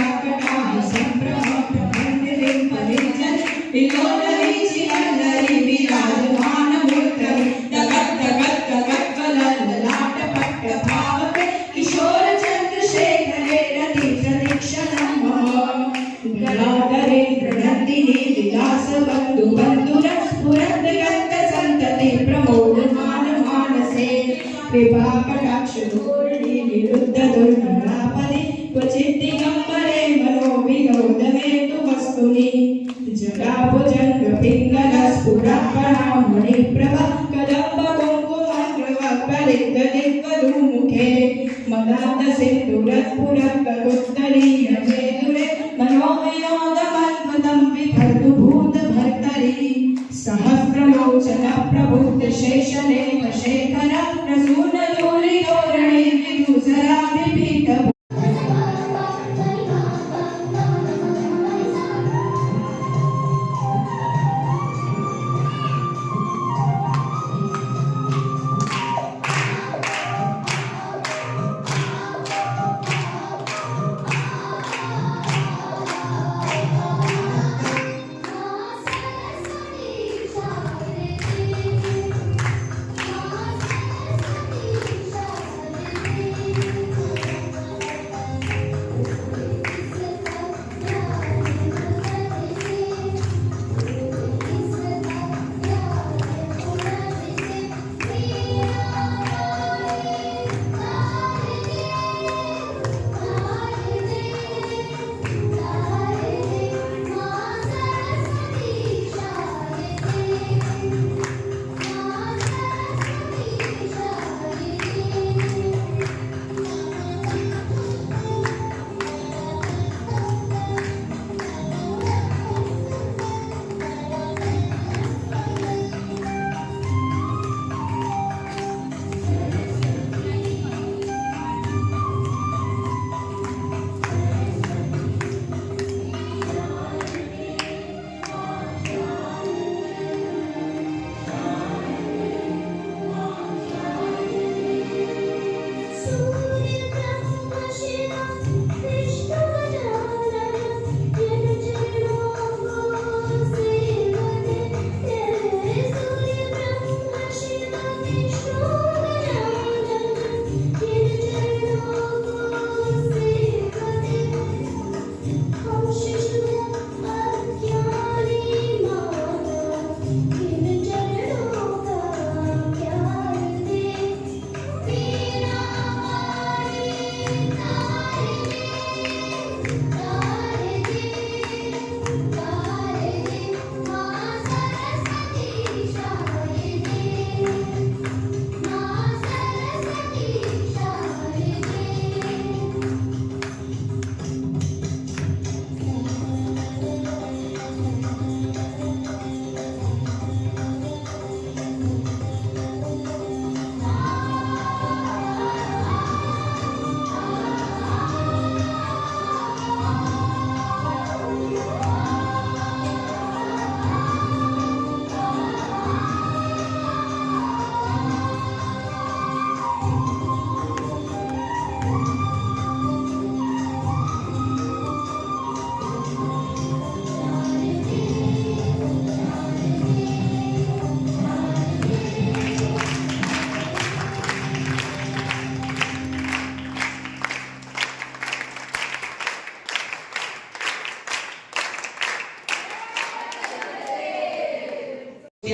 विराकटाः सम्भ्रमप्रमण्डितं परिजन विलोलवीचिवल्लरी विराजमानमूर्तये तगत्तगत्तगत्तलल्ललाटपट्टभावके किशोरचन्द्रशेखरे रतिप्रतीक्षणं मम गलाधरे प्रणन्दिनी विलासबन्धुबन्धुर स्फुरद्गन्तसन्तति प्रमोदमान मानसे कृपाकटाक्षधूर्णि निरुद्धदुर्मलापदे क्वचिद्दिगम्बरे मनोविनोदहेतुवस्तुनि जटाभुजङ्गपिङ्गलस्फुरत्कणामणिप्रभ कदम्बकुङ्कुमग्रवपरिद्धदिग्वधूमुखे मदान्तसिन्दूरस्फुरत्करोत्तरीयचेतुरे मनोविनोदमद्भुतं विभर्तु भूतभर्तरि सहस्रलोचनप्रबुद्धशेषलेख शेखर प्रसूनलोलिलोरणे विदूसराभिपीठ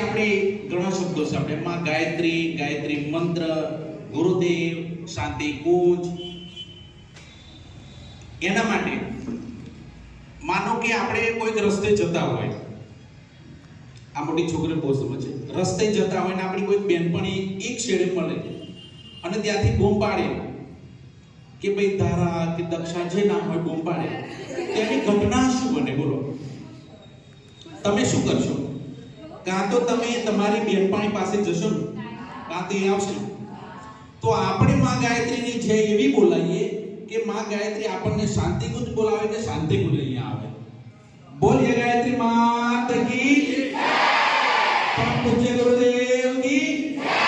આપણે ઘણા શબ્દો છે આપણે માં ગાયત્રી, ગાયત્રી મંત્ર, ગુરુદેવ, શાંતિ કુંજ. એના માટે માનો કે આપણે કોઈક રસ્તે જતા હોય, આ મોટી છોકરી બહુ સમજે, રસ્તે જતા હોય ને આપણી કોઈ બેનપણી એક છેડે મળે અને ત્યાંથી બૂમ પાડે કે ભાઈ તારા કે દક્ષા જે નામ હોય બૂમ પાડે, તેની ઘટના શું બને બોલો? તમે શું કરશો? કાં તો તમે તમારી બેનપણી પાસે જશો ને, કાં તો એ આવશે. તો આપણે માં ગાયત્રીની જય એવી બોલાવીએ કે કે માં ગાયત્રી આપણને શાંતિકુંજ બોલાવે કે શાંતિકુંજ અહીંયા આવે? બોલીએ ગાયત્રી માત કી જય, પરમ પૂજ્ય ગુરુદેવ કી જય.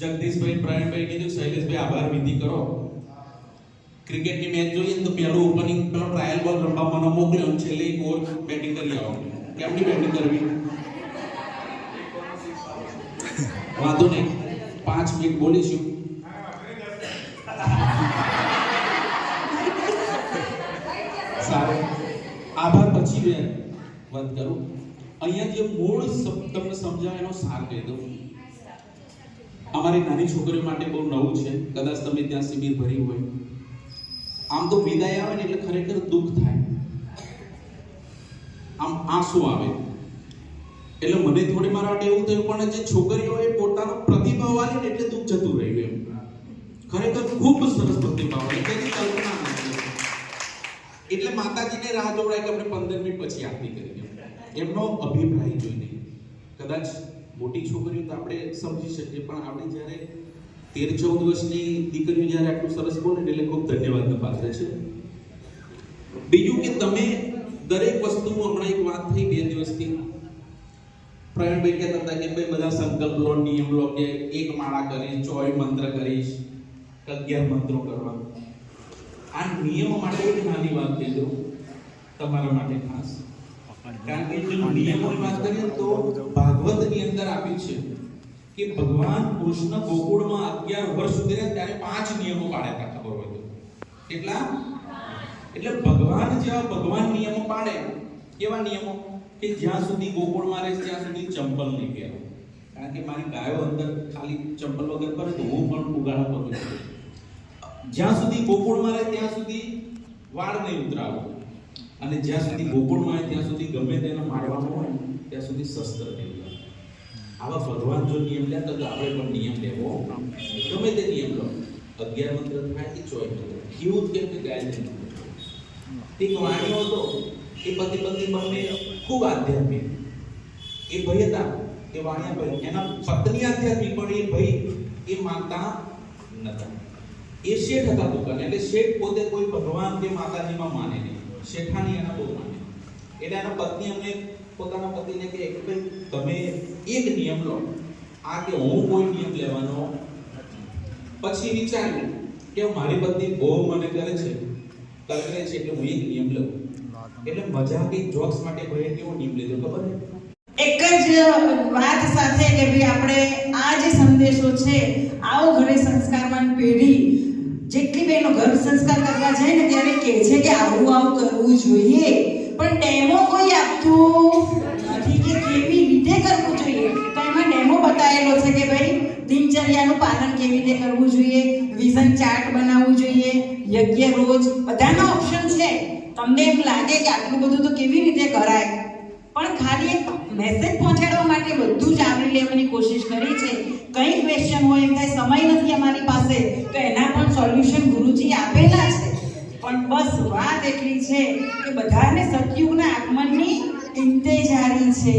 જગદીશભાઈ પ્રવીણભાઈ કીધું શૈલેષભાઈ આભાર વિધિ કરો. ક્રિકેટની મેચ જોઈએ તો પહેલું ઓપનિંગ પેલો ટ્રાયલ બોલ રમવા મને મોકલ્યો અને છેલ્લે એક ઓવર બેટિંગ કરી આવો. કેમની બેટિંગ કરવી? વાંધો નહીં, 5 મિનિટ બોલીશું. સારું, આભાર પછી મેં વાત કરું. અહીંયા જે મૂળ તમને સમજાય એનો સાર કહી દઉં. અમારી નાની છોકરીઓ માટે બહુ નવું છે, કદાચ તમે ત્યાં શિબિર ભરી હોય. આમ તો વિદાય આવે ને એટલે ખરેખર દુઃખ થાય, આમ આંસુ આવે. એટલે મને થોડી મારા માટે એવું થયું, પણ જે છોકરીઓ એ પોતાનો પ્રતિભાવ આલે ને એટલે દુઃખ જતું રહ્યું. એમ ખરેખર ખૂબ સરસ પ્રતિભાવ આલે, તેની કલ્પના નથી. એટલે માતાજીને રાહ જોડાય કે આપણે 15 મિનિટ પછી આરતી કરીએ. એમનો અભિપ્રાય જોઈને કદાચ મોટી છોકરીઓ તો આપણે સમજી શકીએ, પણ આપણે જ્યારે 13-14 વર્ષની દીકરીઓ જ્યારે આટલું સરસ બોલે એટલે ખૂબ ધન્યવાદનો પાત્ર છે. બીજું કે તમે દરેક વસ્તુ, હમણાં એક વાત થઈ 2 દિવસથી, પ્રવીણભાઈ કહેતા હતા કે ભાઈ બધા સંકલ્પ લો, નિયમ લો, કે 1 માળા કરીશ, 24 મંત્ર કરીશ, 11 મંત્રો કરવા. આ નિયમો માટે એક નાની વાત કહી દઉં તમારા માટે ખાસ, કારણ કે જો નિયમોની વાત કરીએ તો ભાગવતની અંદર આપ્યું છે કે ભગવાન કૃષ્ણ ગોકુળમાં 11 વર્ષ સુધી રહ્યા ત્યારે 5 નિયમો પાડ્યા હતા. ખબર હોય તો કેટલા? એટલે ભગવાન જેવા ભગવાન નિયમો પાડે. કેવા નિયમો? કે જ્યાં સુધી ગોકુળમાં રહે ત્યાં સુધી ચંપલ નહીં પહેરો, કારણ કે મારી ગાયો અંદર ખાલી ચંપલ વગર કરે તો હું પણ ઉગાડા પગું છું. જ્યાં સુધી ગોકુળમાં રહે ત્યાં સુધી વાળ નહીં ઉતરાવો, અને જ્યાં સુધી ગોકુળમાં રહે ત્યાં સુધી ગમે તેને મારવાનું હોય ત્યાં સુધી શસ્ત્ર નહીં. આવા ભગવાન જો નિયમ લે તો આપણે પણ નિયમ લેવો. ગમે તે નિયમ લો, 11 મંત્ર થાય કે 24 મંત્ર. કેવું કેમ કે ગાયત્રી એક વાણીઓ હતો, એ પતિ પત્ની બંને ખૂબ આધ્યાત્મિક. એ ભાઈ હતા, એ વાણિયા ભાઈ, એના પત્ની આધ્યાત્મિક, પણ એ ભાઈ એ માનતા નતા. એ શેઠ હતા દુકાન, એટલે શેઠ પોતે કોઈ ભગવાન કે માતાજીમાં માને નહીં, શેઠાણી એના બહુ માને. એટલે એના પત્ની અમને પોતાના પતિને કહે કે ભાઈ તમે એક નિયમ લો, આ કે હું કોઈ નિયમ લેવાનો. પછી વિચાર્યું કે મારી પત્ની બહુ મને કરે છે એટલે હું એક નિયમ લઉં. એટલે મજા કે જોક્સ માટે ભાઈ કેવો નિયમ લીધો ખબર છે? એક જ વાત સાથે કે ભાઈ આપણે આ જે સંદેશો છે, આવો ઘરે સંસ્કારવાન પેઢી જેટલી બહેનો ઘર સંસ્કાર કરવા જાય ને ત્યારે કહે છે કે આવું આવું કરવું જોઈએ, પણ ડેમો કોઈ આપતું નથી કે કેવી રીતે કરવું જોઈએ. તો એમાં ડેમો બતાવેલો છે કે ભાઈ દિનચર્યાનું પાલન કેવી રીતે કરવું જોઈએ, વિઝન ચાર્ટ બનાવવું જોઈએ, યજ્ઞ રોજ, બધાના ઓપ્શન છે. તમને એમ લાગે કે આટલું બધું તો કેવી રીતે કરાય, પણ ખાલી એક મેસેજ પહોંચાડવા માટે બધું જ આવરી લેવાની કોશિશ કરી છે. કંઈ ક્વેશ્ચન હોય, એમ થાય સમય નથી અમારી પાસે, તો એના પણ સોલ્યુશન ગુરુજી આપેલા છે. પણ બસ વાત એટલી છે કે બધાને સતયુગના આગમનની ઇંતજારી છે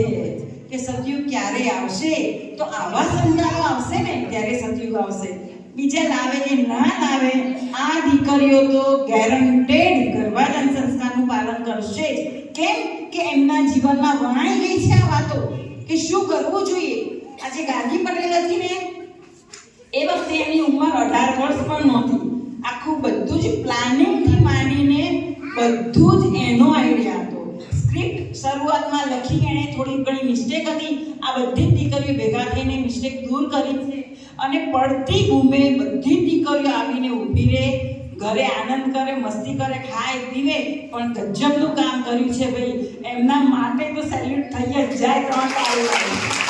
કે સતયુગ ક્યારે આવશે. તો આવા સંદારો આવશે ને ત્યારે સતયુગ આવશે. બીજા લાવે કે ના લાવે, આ દીકરીઓ તો ગેરંટેડ ગર્ભાધાન સંસ્કારનું પાલન કરશે જ. કેમ કે એમના જીવનમાં વણાઈ ગઈ છે આ વાતો કે શું કરવું જોઈએ. આજે ગાંધી પટેલ હતી ને, એ વખતે એની ઉંમર 18 વર્ષ પણ નહોતી. આખું બધું જ પ્લાનિંગથી માંડીને બધું જ એનો આઈડિયા હતો. સ્ક્રિપ્ટ શરૂઆતમાં લખી એણે થોડી ઘણી મિસ્ટેક હતી, આ બધી જ દીકરીઓ ભેગા થઈને મિસ્ટેક દૂર કરી છે. અને પડતી બૂમે બધી દીકરીઓ આવીને ઊભી રહે, ઘરે આનંદ કરે, મસ્તી કરે, ખાય પીવે, પણ ગજબનું કામ કર્યું છે ભાઈ. એમના માટે તો સેલ્યુટ થઈ જ જાય. 3 તાળી.